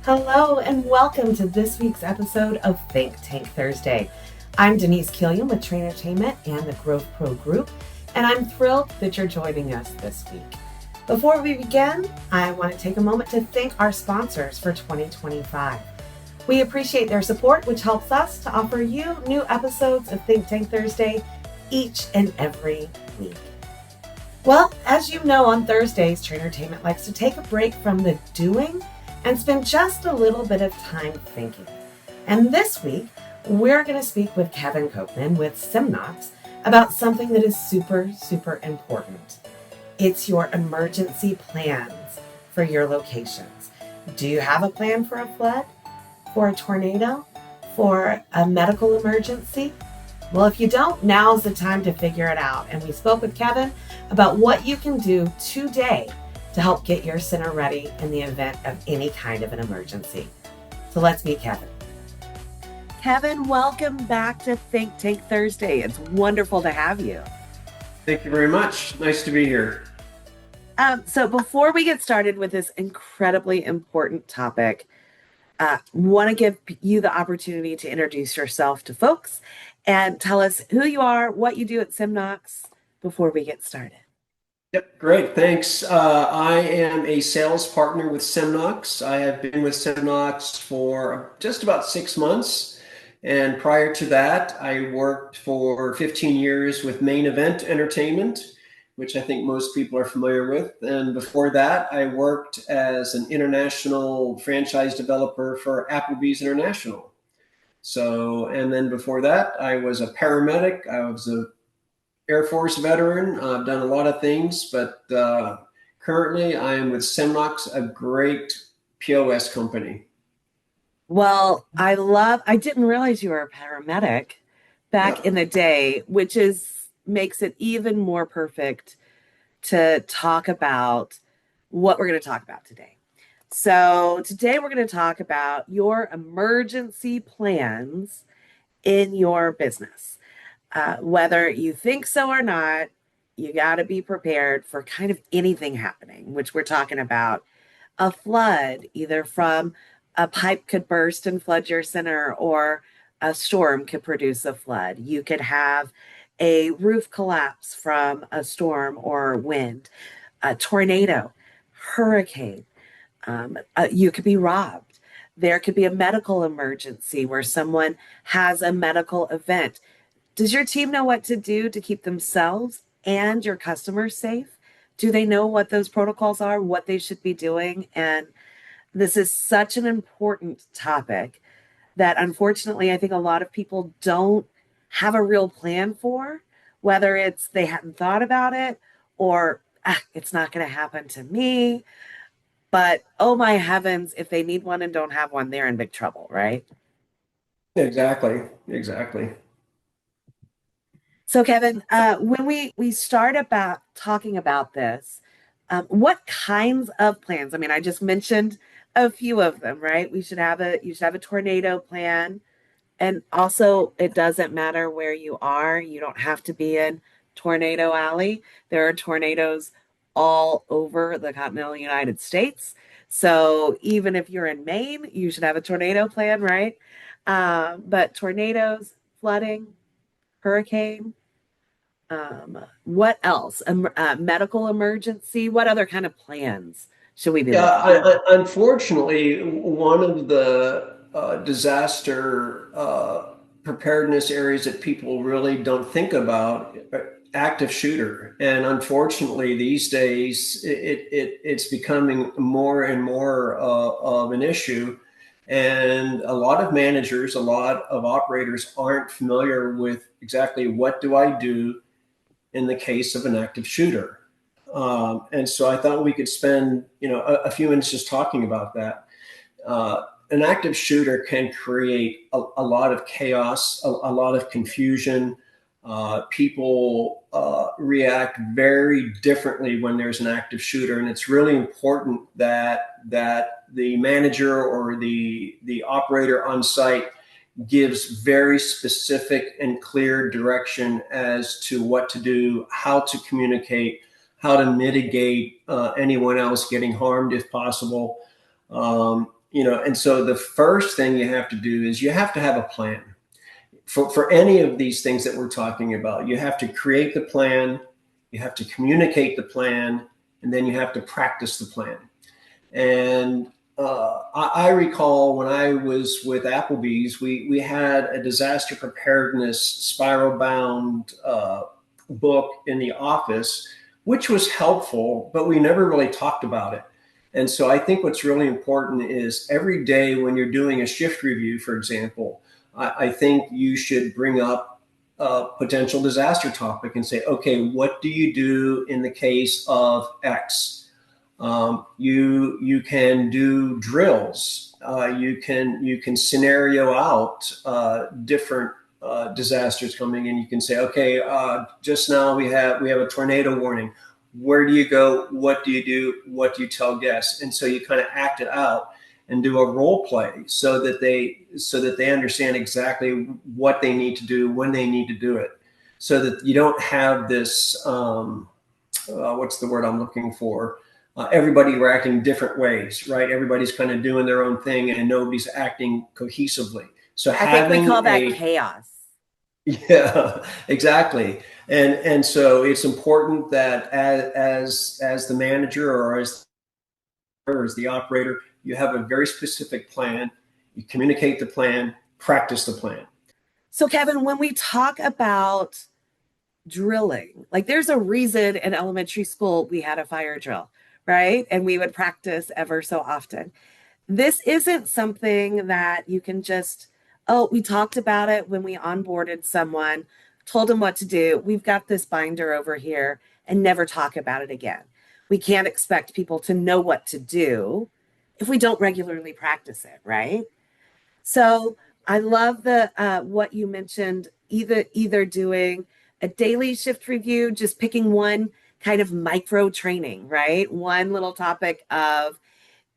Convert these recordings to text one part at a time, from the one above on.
Hello and welcome to this week's episode of ThinkTank Thursday. I'm Denise Killiam with Trainertainment and the Growth Pro Group, and I'm thrilled that you're joining us this week. Before we begin, I want to take a moment to thank our sponsors for 2025. We appreciate their support, which helps us to offer you new episodes of ThinkTank Thursday each and every week. Well, as you know, on Thursdays, Trainertainment likes to take a break from the doing and spend just a little bit of time thinking. And this week, we're going to speak with Kevin Kochman with Simnox about something that is super, super important. It's your emergency plans for your locations. Do you have a plan for a flood, for a tornado, for a medical emergency? Well, if you don't, now's the time to figure it out. And we spoke with Kevin about what you can do today to help get your center ready in the event of any kind of an emergency. So let's meet Kevin. Kevin, welcome back to Think Tank Thursday. It's wonderful to have you. Thank you very much. Nice to be here. So before we get started with this incredibly important topic, want to give you the opportunity to introduce yourself to folks and tell us who you are, what you do at Simnox before we get started. Yep, great. Thanks. I am a sales partner with Simnox. I have been with Simnox for just about 6 months. And prior to that, I worked for 15 years with Main Event Entertainment, which I think most people are familiar with. And before that, I worked as an international franchise developer for Applebee's International. And then before that, I was a paramedic. I was a Air Force veteran. I've done a lot of things, but currently I am with Simnox, a great POS company. Well, I didn't realize you were a paramedic back in the day, which makes it even more perfect to talk about what we're going to talk about today. So today we're going to talk about your emergency plans in your business. Whether you think so or not, you got to be prepared for kind of anything happening, which we're talking about a flood, either from a pipe could burst and flood your center, or a storm could produce a flood. You could have a roof collapse from a storm or wind, a tornado, hurricane. You could be robbed. There could be a medical emergency where someone has a medical event. Does your team know what to do to keep themselves and your customers safe? Do they know what those protocols are, what they should be doing? And this is such an important topic that unfortunately, I think a lot of people don't have a real plan for, whether it's they hadn't thought about it or it's not going to happen to me. But oh my heavens, if they need one and don't have one, they're in big trouble, right? Exactly. So, Kevin, when we start about talking about this, what kinds of plans? I mean, I just mentioned a few of them, right? You should have a tornado plan, and also it doesn't matter where you are. You don't have to be in Tornado Alley. There are tornadoes all over the continental United States. So even if you're in Maine, you should have a tornado plan, right? But tornadoes, flooding, hurricane. What else? Medical emergency. What other kind of plans should we be Yeah, looking at? unfortunately, one of the disaster preparedness areas that people really don't think about, active shooter. And unfortunately, these days, it's becoming more and more of an issue. And a lot of managers, a lot of operators aren't familiar with exactly what do I do in the case of an active shooter. And so I thought we could spend, a few minutes just talking about that. An active shooter can create a lot of chaos, a lot of confusion. People react very differently when there's an active shooter, and it's really important that the manager or the operator on site gives very specific and clear direction as to what to do, how to communicate, how to mitigate anyone else getting harmed if possible. And so the first thing you have to do is you have to have a plan for any of these things that we're talking about. You have to create the plan, you have to communicate the plan, and then you have to practice the plan. And I recall when I was with Applebee's, we had a disaster preparedness spiral bound book in the office, which was helpful, but we never really talked about it. And so I think what's really important is every day when you're doing a shift review, for example, I think you should bring up a potential disaster topic and say, okay, what do you do in the case of X? You can do drills. You can scenario out different disasters coming in. You can say, okay, just now we have a tornado warning. Where do you go? What do you do? What do you tell guests? And so you kind of act it out and do a role play so that they understand exactly what they need to do when they need to do it, so that you don't have this what's the word I'm looking for? Everybody reacting different ways, right? Everybody's kind of doing their own thing and nobody's acting cohesively. So I think we call having that chaos. yeah, exactly. And so it's important that as the manager or as the operator, you have a very specific plan. You communicate the plan, practice the plan. So, Kevin, when we talk about drilling, like there's a reason in elementary school we had a fire drill, right? And we would practice ever so often. This isn't something that you can just, oh, we talked about it when we onboarded someone, told them what to do. We've got this binder over here and never talk about it again. We can't expect people to know what to do if we don't regularly practice it, right? So I love the what you mentioned, either doing a daily shift review, just picking one kind of micro training, right? One little topic of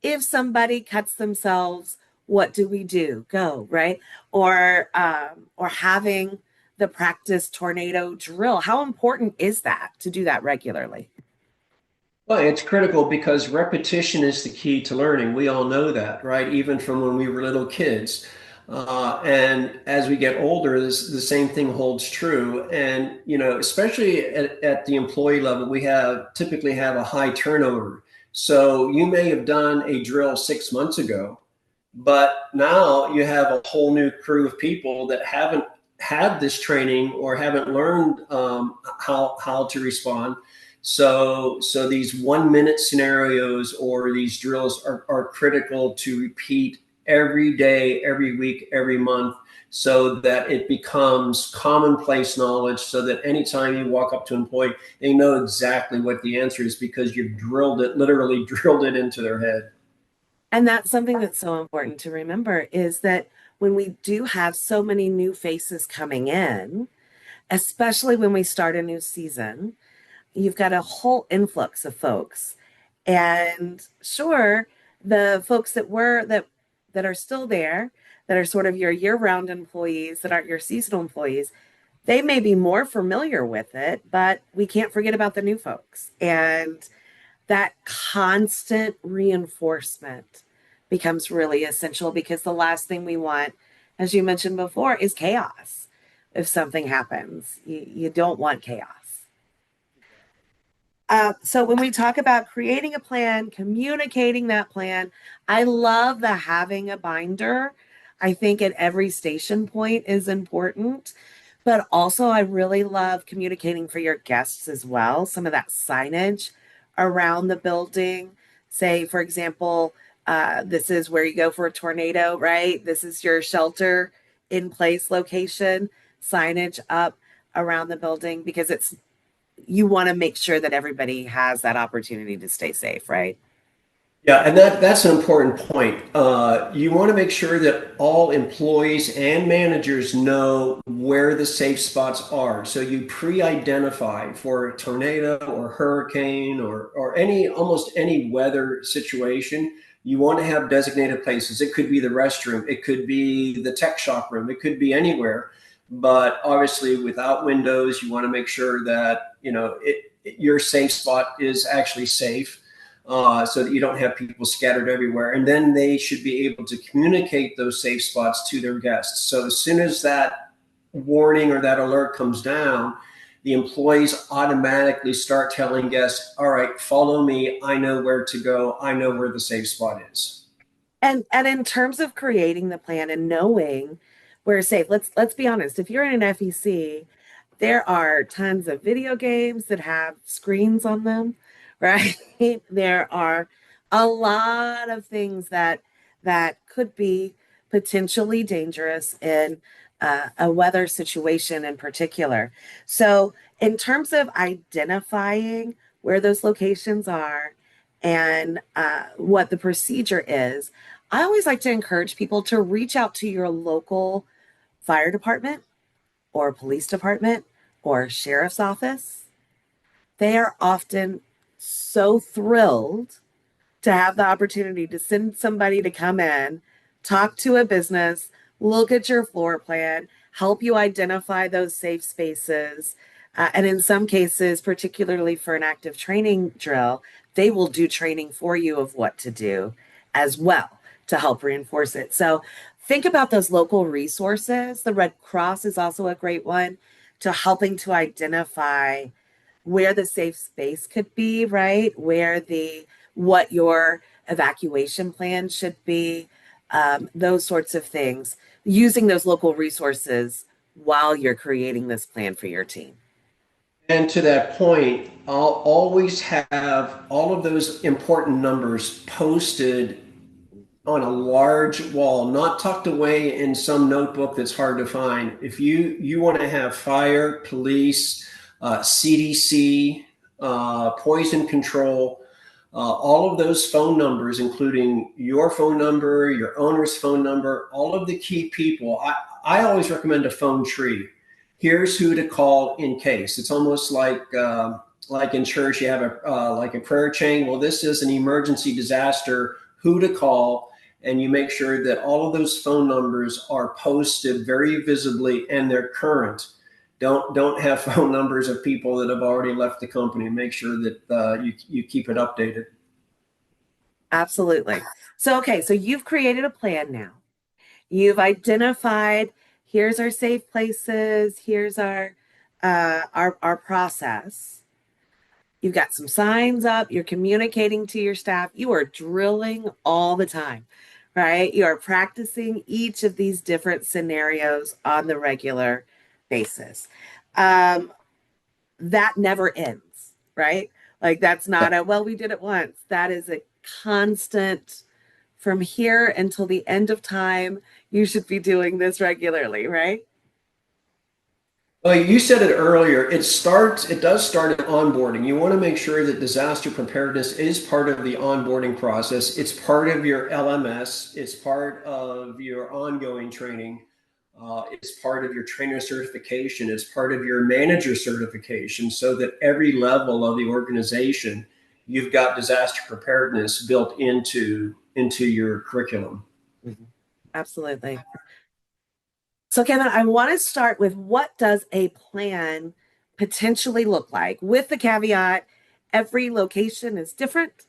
if somebody cuts themselves, what do we do? Go, right? Or having the practice tornado drill. How important is that to do that regularly? Well, it's critical because repetition is the key to learning. We all know that, right? Even from when we were little kids. And as we get older, the same thing holds true. And, especially at the employee level, we typically have a high turnover. So you may have done a drill 6 months ago, but now you have a whole new crew of people that haven't had this training or haven't learned how to respond. So these 1 minute scenarios or these drills are critical to repeat every day, every week, every month, so that it becomes commonplace knowledge, so that anytime you walk up to an employee, they know exactly what the answer is because you've literally drilled it into their head. And that's something that's so important to remember is that when we do have so many new faces coming in, especially when we start a new season, you've got a whole influx of folks. And sure, the folks that are still there, that are sort of your year-round employees, that aren't your seasonal employees, they may be more familiar with it, but we can't forget about the new folks. And that constant reinforcement becomes really essential because the last thing we want, as you mentioned before, is chaos. If something happens, you don't want chaos. So when we talk about creating a plan, communicating that plan, I love the having a binder. I think at every station point is important, but also I really love communicating for your guests as well. Some of that signage around the building. Say, for example, this is where you go for a tornado, right? This is your shelter in place location, signage up around the building because you want to make sure that everybody has that opportunity to stay safe, right? Yeah, and that's an important point. You want to make sure that all employees and managers know where the safe spots are. So you pre-identify for a tornado or hurricane or almost any weather situation. You want to have designated places. It could be the restroom, it could be the tech shop room, it could be anywhere. But obviously, without windows, you want to make sure that your safe spot is actually safe. so that you don't have people scattered everywhere. And then they should be able to communicate those safe spots to their guests. So as soon as that warning or that alert comes down, the employees automatically start telling guests, all right, follow me. I know where to go. I know where the safe spot is. And in terms of creating the plan and knowing where safe, let's be honest. If you're in an FEC, there are tons of video games that have screens on them, right? There are a lot of things that could be potentially dangerous in a weather situation in particular. So, in terms of identifying where those locations are and what the procedure is, I always like to encourage people to reach out to your local fire department or police department or sheriff's office. They are often so thrilled to have the opportunity to send somebody to come in, talk to a business, look at your floor plan, help you identify those safe spaces. And in some cases, particularly for an active training drill, they will do training for you of what to do as well to help reinforce it. So think about those local resources. The Red Cross is also a great one to helping to identify where the safe space could be, right? Where the what your evacuation plan should be, those sorts of things, using those local resources while you're creating this plan for your team. And to that point, I'll always have all of those important numbers posted on a large wall, not tucked away in some notebook that's hard to find. If you want to have fire, police, CDC, poison control, all of those phone numbers, including your phone number, your owner's phone number, all of the key people. I always recommend a phone tree. Here's who to call in case. It's almost like in church, you have like a prayer chain. Well, this is an emergency disaster. Who to call, and you make sure that all of those phone numbers are posted very visibly and they're current. Don't have phone numbers of people that have already left the company. Make sure that you keep it updated. Absolutely. So, okay, so you've created a plan now. You've identified here's our safe places, here's our process. You've got some signs up, you're communicating to your staff, you are drilling all the time, right? You are practicing each of these different scenarios on the regular basis. Um, that never ends, right? Like that's not a, well, we did it once. That is a constant from here until the end of time. You should be doing this regularly, right? Well, you said it earlier. It does start at onboarding. You want to make sure that disaster preparedness is part of the onboarding process. It's part of your LMS. It's part of your ongoing training. It's part of your trainer certification. It's part of your manager certification, so that every level of the organization, you've got disaster preparedness built into your curriculum. Mhm. Absolutely. So, Kevin, I want to start with what does a plan potentially look like with the caveat every location is different.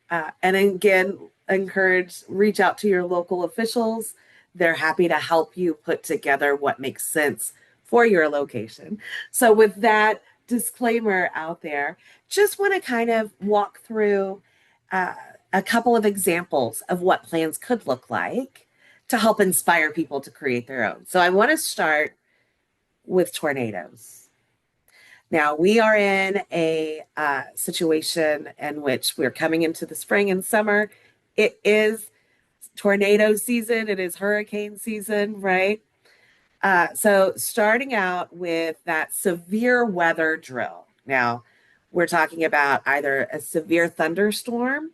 And again, encourage, reach out to your local officials. They're happy to help you put together what makes sense for your location. So, with that disclaimer out there, just want to kind of walk through uh, a couple of examples of what plans could look like to help inspire people to create their own. So, I want to start with tornadoes. Now, we are in a situation in which we're coming into the spring and summer. It is tornado season, it is hurricane season, right? So, starting out with that severe weather drill. Now, we're talking about either a severe thunderstorm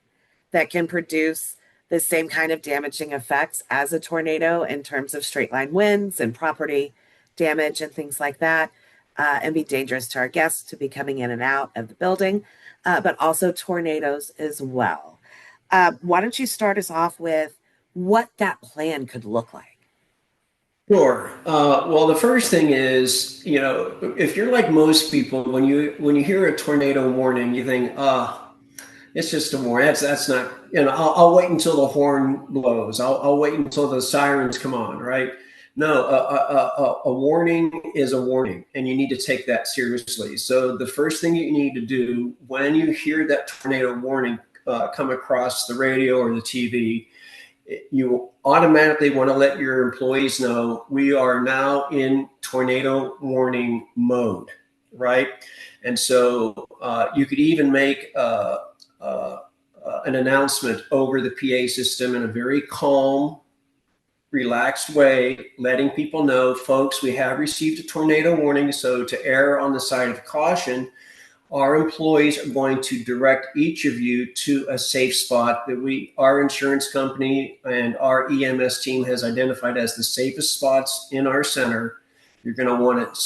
that can produce the same kind of damaging effects as a tornado in terms of straight line winds and property damage and things like that, and be dangerous to our guests to be coming in and out of the building, but also tornadoes as well. Why don't you start us off with what that plan could look like? Sure. Well, the first thing is, if you're like most people, when you hear a tornado warning, you think, It's just a warning. That's not, I'll wait until the horn blows. I'll wait until the sirens come on, right? No, a warning is a warning, and you need to take that seriously. So the first thing you need to do when you hear that tornado warning come across the radio or the TV, you automatically want to let your employees know we are now in tornado warning mode, right? And so you could even make uh, an announcement over the PA system in a very calm, relaxed way, letting people know, folks, we have received a tornado warning. So to err on the side of caution, our employees are going to direct each of you to a safe spot that our insurance company and our EMS team has identified as the safest spots in our center. You're going to want to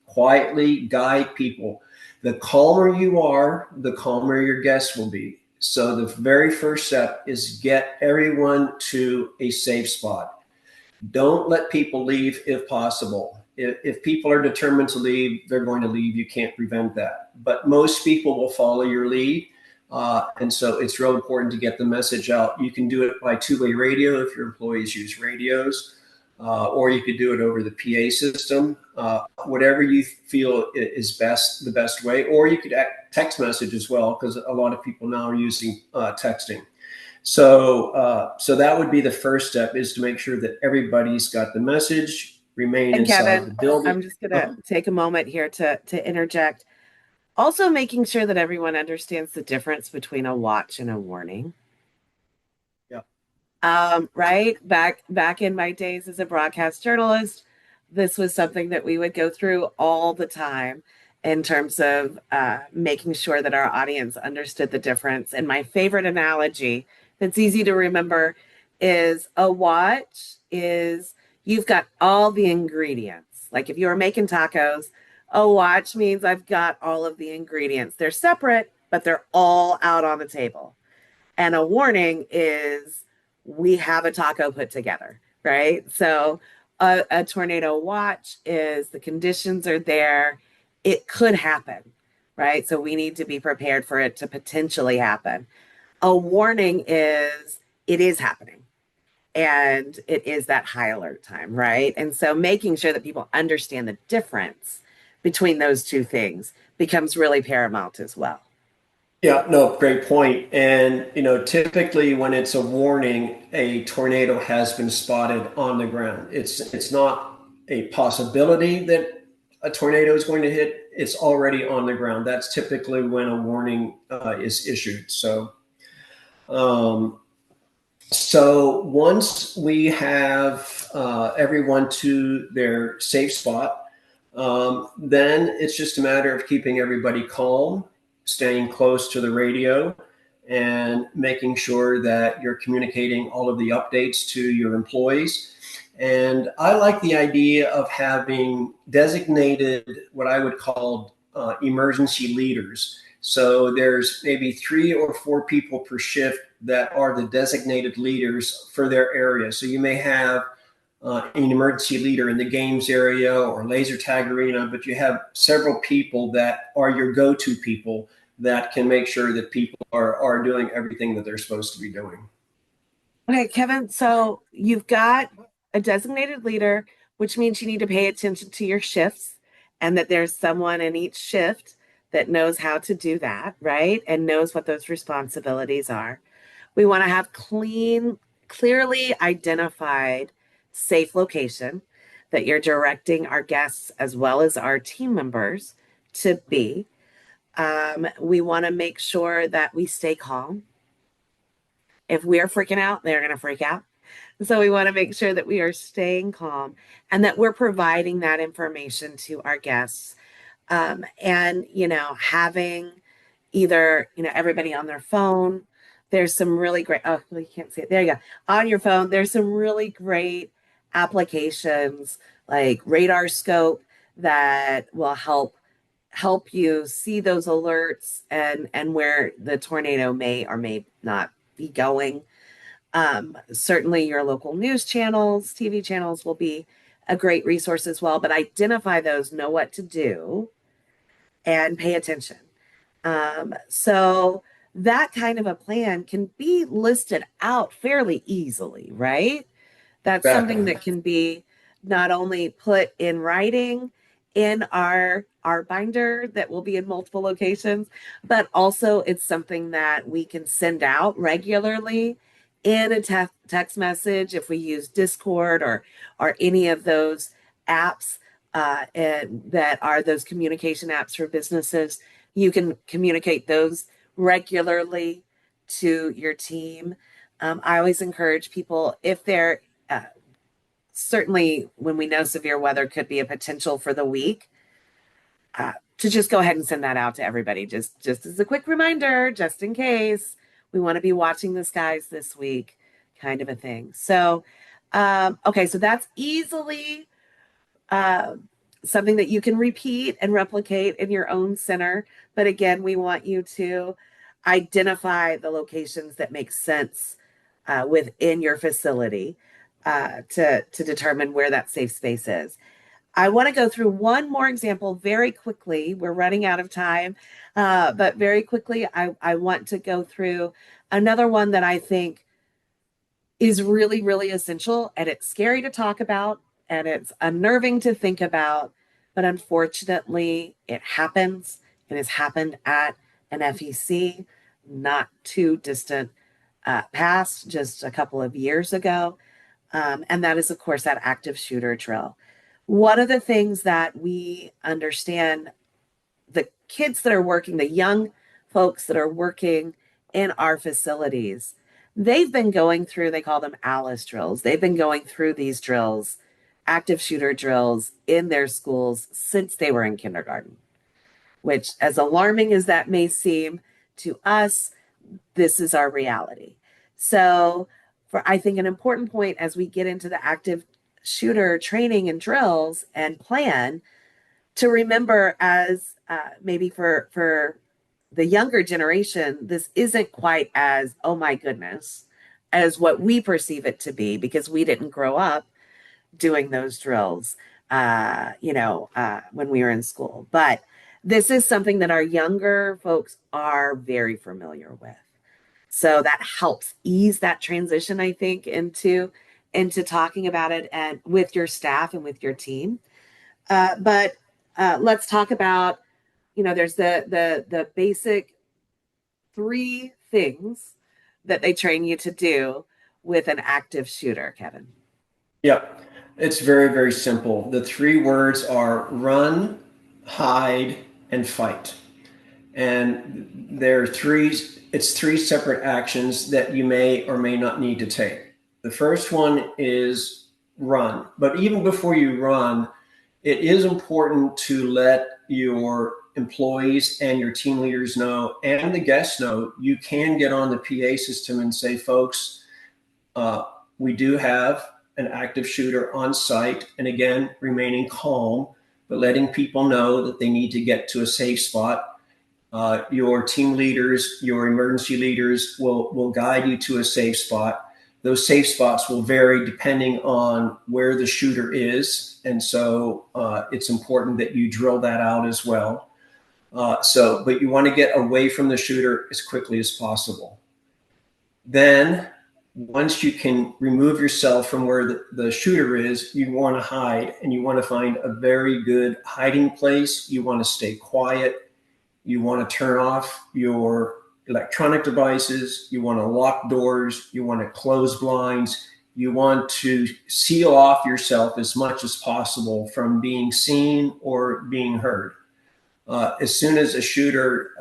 quietly guide people. The calmer you are, the calmer your guests will be. So the very first step is get everyone to a safe spot. Don't let people leave if possible. If people are determined to leave, they're going to leave. You can't prevent that. But most people will follow your lead. And so it's real important to get the message out. You can do it by two-way radio if your employees use radios, or you could do it over the PA system, whatever you feel is best, the best way. Or you could text message as well, because a lot of people now are using texting. So that would be the first step, is to make sure that everybody's got the message, remain And inside the Kevin, building. I'm just gonna take a moment here to interject. Also making sure that everyone understands the difference between a watch and a warning. Yeah. Right? Back in my days as a broadcast journalist, this was something that we would go through all the time in terms of making sure that our audience understood the difference. And my favorite analogy that's easy to remember is a watch is you've got all the ingredients. Like if you were making tacos, a watch means I've got all of the ingredients. They're separate, but they're all out on the table. And a warning is we have a taco put together, right? So a tornado watch is the conditions are there. It could happen, right? So we need to be prepared for it to potentially happen. A warning is it is happening and it is that high alert time, right? And so making sure that people understand the difference between those two things becomes really paramount as well. Yeah, no, great point. And, typically when it's a warning, a tornado has been spotted on the ground. It's not a possibility that a tornado is going to hit. It's already on the ground. That's typically when a warning is issued. Um, so once we have everyone to their safe spot, then it's just a matter of keeping everybody calm, staying close to the radio, and making sure that you're communicating all of the updates to your employees. And I like the idea of having designated, what I would call emergency leaders. So there's maybe 3 or 4 people per shift that are the designated leaders for their area. So you may have an emergency leader in the games area or laser tag arena, but you have several people that are your go-to people that can make sure that people are doing everything that they're supposed to be doing. Okay, Kevin, so you've got a designated leader, which means you need to pay attention to your shifts and that there's someone in each shift that knows how to do that, right? And knows what those responsibilities are. We want to have clearly identified safe location that you're directing our guests as well as our team members to be. We want to make sure that we stay calm. If we're freaking out, they're going to freak out. So we want to make sure that we are staying calm and that we're providing that information to our guests. And, having either, everybody on their phone. There's some really great, oh, well, you can't see it. There you go. On your phone, there's some really great applications like Radar Scope that will help you see those alerts and where the tornado may or may not be going. Certainly your local news channels, TV channels will be a great resource as well, but identify those, know what to do, and pay attention. So that kind of a plan can be listed out fairly easily, right? That's something Exactly. that can be not only put in writing in our binder that will be in multiple locations, but also it's something that we can send out regularly in a text message if we use Discord or any of those apps and that are those communication apps for businesses. You can communicate those regularly to your team. I always encourage people if they're uh, certainly when we know severe weather could be a potential for the week, to just go ahead and send that out to everybody, just as a quick reminder, just in case we want to be watching the skies this week, kind of a thing. So, okay, so that's easily uh, something that you can repeat and replicate in your own center. But again, we want you to identify the locations that make sense within your facility to determine where that safe space is. I want to go through one more example very quickly. We're running out of time, but very quickly, I want to go through another one that I think is really, really essential. And it's scary to talk about and it's unnerving to think about. But unfortunately, it happens and has happened at an FEC not too distant past, just a couple of years ago. And that is, of course, that active shooter drill. One of the things that we understand the kids that are working, the young folks that are working in our facilities, they've been going through, they call them ALICE drills. They've been going through these drills, active shooter drills in their schools since they were in kindergarten, which, as alarming as that may seem to us, this is our reality. So, for I think an important point as we get into the active shooter training and drills and plan to remember as maybe for the younger generation, this isn't quite as oh my goodness as what we perceive it to be because we didn't grow up doing those drills, when we were in school. But this is something that our younger folks are very familiar with. So that helps ease that transition, I think, into talking about it and with your staff and with your team. But let's talk about, there's the basic three things that they train you to do with an active shooter, Kevin. Yep. It's very, very simple. The three words are run, hide, and fight. And it's three separate actions that you may or may not need to take. The first one is run. But even before you run, it is important to let your employees and your team leaders know and the guests know you can get on the PA system and say, folks, we do have an active shooter on site. And again, remaining calm, but letting people know that they need to get to a safe spot. Your team leaders, your emergency leaders will guide you to a safe spot. Those safe spots will vary depending on where the shooter is. And so it's important that you drill that out as well. But you want to get away from the shooter as quickly as possible. Then once you can remove yourself from where the shooter is, you want to hide and you want to find a very good hiding place. You want to stay quiet. You want to turn off your electronic devices. You want to lock doors. You want to close blinds. You want to seal off yourself as much as possible from being seen or being heard. As soon as a shooter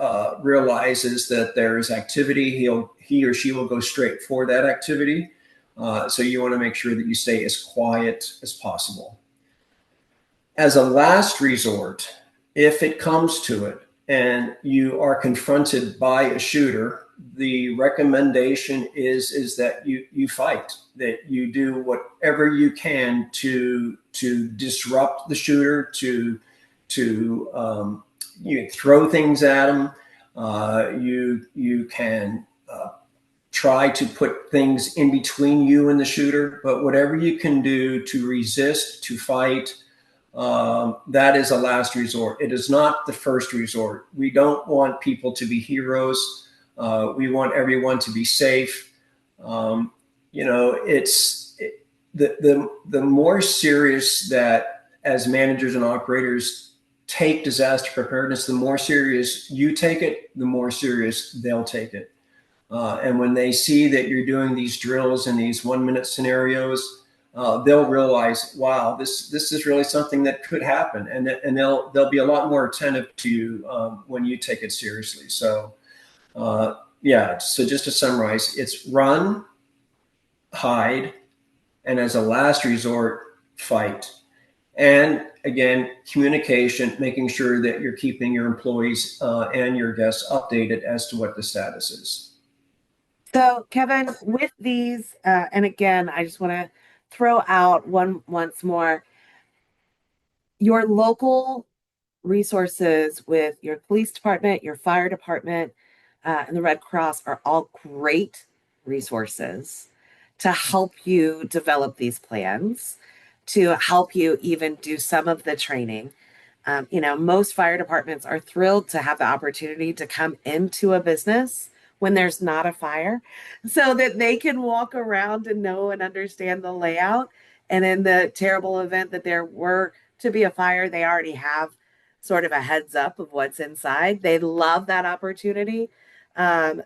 realizes that there is activity, he or she will go straight for that activity. So you want to make sure that you stay as quiet as possible. As a last resort, if it comes to it and you are confronted by a shooter, the recommendation is that you fight, that you do whatever you can to disrupt the shooter, to you throw things at them. You can try to put things in between you and the shooter, but whatever you can do to resist, to fight, that is a last resort. It is not the first resort. We don't want people to be heroes. We want everyone to be safe. Um, the more serious that as managers and operators take disaster preparedness, the more serious you take it, the more serious they'll take it. And when they see that you're doing these drills and these 1 minute scenarios, they'll realize, wow, this is really something that could happen, and they'll be a lot more attentive to you when you take it seriously. So yeah, so just to summarize, it's run, hide, and as a last resort, fight. And again, communication, making sure that you're keeping your employees and your guests updated as to what the status is. So, Kevin, with these, and again, I just want to throw out one once more your local resources with your police department, your fire department, and the Red Cross are all great resources to help you develop these plans, to help you even do some of the training. Most fire departments are thrilled to have the opportunity to come into a business when there's not a fire so that they can walk around and know and understand the layout. And in the terrible event that there were to be a fire, they already have sort of a heads up of what's inside. They love that opportunity.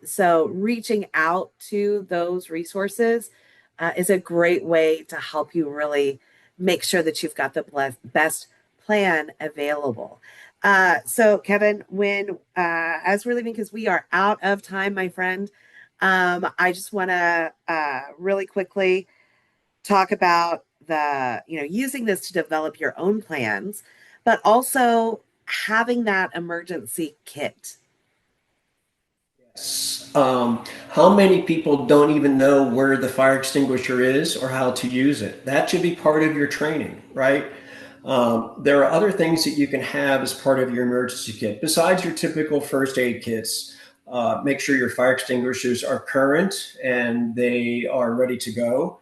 So reaching out to those resources is a great way to help you really make sure that you've got the best plan available. So Kevin, as we're leaving, because we are out of time, my friend, I just want to really quickly talk about using this to develop your own plans, but also having that emergency kit. How many people don't even know where the fire extinguisher is or how to use it? That should be part of your training, right? There are other things that you can have as part of your emergency kit besides your typical first aid kits. Make sure your fire extinguishers are current and they are ready to go.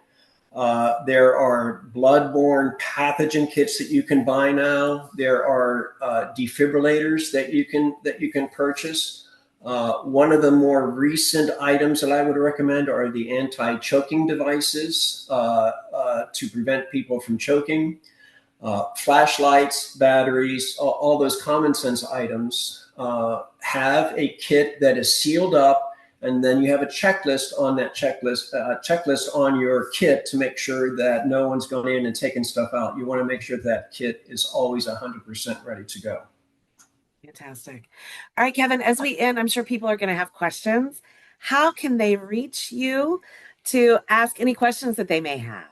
There are bloodborne pathogen kits that you can buy now. There are defibrillators that you can purchase. One of the more recent items that I would recommend are the anti-choking devices to prevent people from choking. Flashlights, batteries, all those common sense items have a kit that is sealed up, and then you have a checklist on that checklist on your kit to make sure that no one's gone in and taken stuff out. You want to make sure that kit is always 100% ready to go. Fantastic. All right, Kevin, as we end, I'm sure people are going to have questions. How can they reach you to ask any questions that they may have?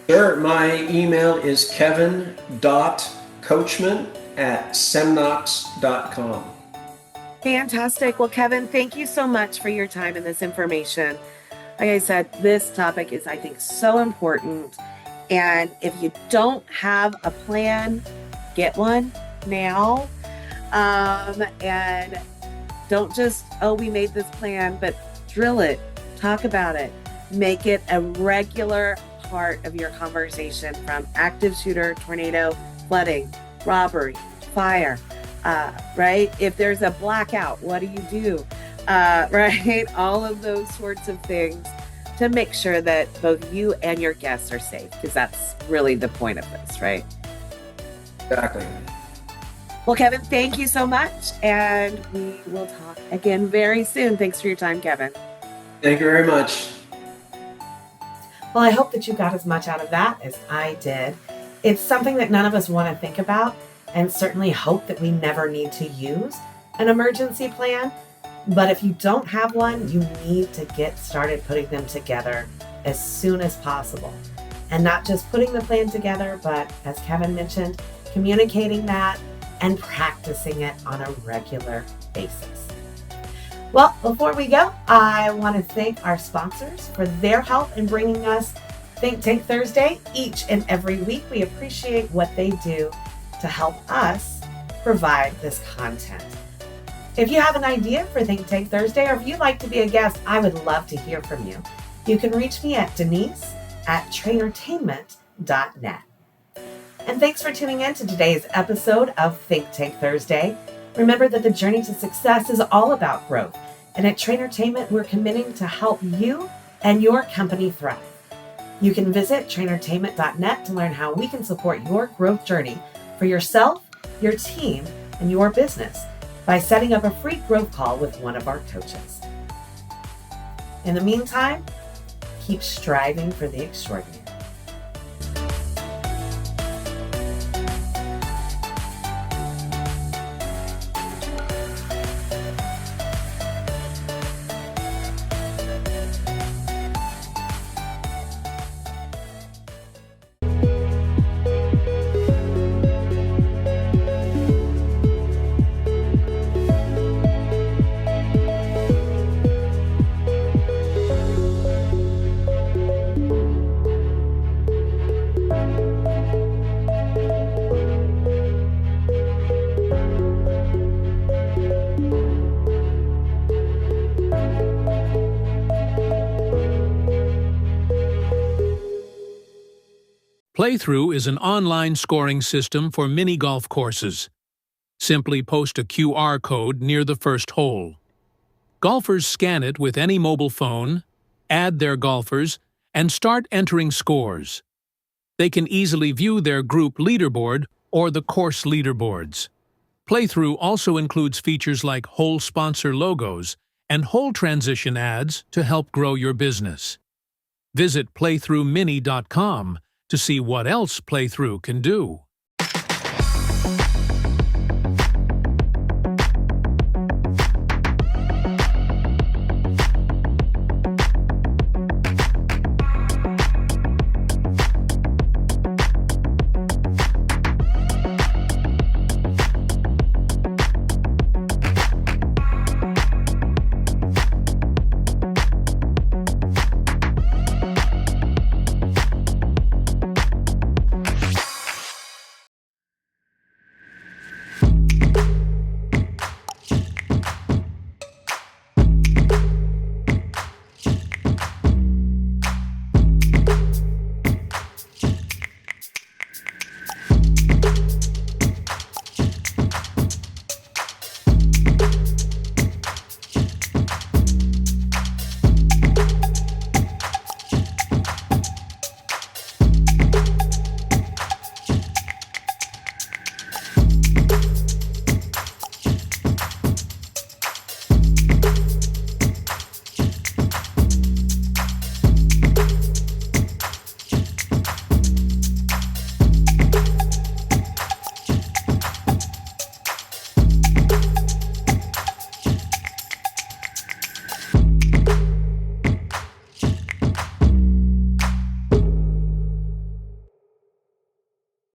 Sure. My email is kevin.coachman@semnox.com. Fantastic. Well, Kevin, thank you so much for your time and this information. Like I said, this topic is, I think, so important. And if you don't have a plan, get one now. And don't just, oh, we made this plan, but drill it, talk about it, make it a regular part of your conversation from active shooter, tornado, flooding, robbery, fire, right? If there's a blackout, what do you do? Right? All of those sorts of things to make sure that both you and your guests are safe, because that's really the point of this, right? Exactly. Well, Kevin, thank you so much. And we will talk again very soon. Thanks for your time, Kevin. Thank you very much. Well, I hope that you got as much out of that as I did. It's something that none of us want to think about, and certainly hope that we never need to use an emergency plan. But if you don't have one, you need to get started putting them together as soon as possible. And not just putting the plan together, but as Kevin mentioned, communicating that and practicing it on a regular basis. Well, before we go, I want to thank our sponsors for their help in bringing us ThinkTank Thursday each and every week. We appreciate what they do to help us provide this content. If you have an idea for ThinkTank Thursday, or if you'd like to be a guest, I would love to hear from you. You can reach me at denise@trainertainment.net. And thanks for tuning in to today's episode of ThinkTank Thursday. Remember that the journey to success is all about growth, And at Trainertainment, we're committing to help you and your company thrive. You can visit trainertainment.net to learn how we can support your growth journey for yourself, your team, and your business by setting up a free growth call with one of our coaches. In the meantime, keep striving for the extraordinary. Playthrough is an online scoring system for mini golf courses. Simply post a QR code near the first hole. Golfers scan it with any mobile phone, add their golfers, and start entering scores. They can easily view their group leaderboard or the course leaderboards. Playthrough also includes features like hole sponsor logos and hole transition ads to help grow your business. Visit playthroughmini.com to see what else Playthrough can do.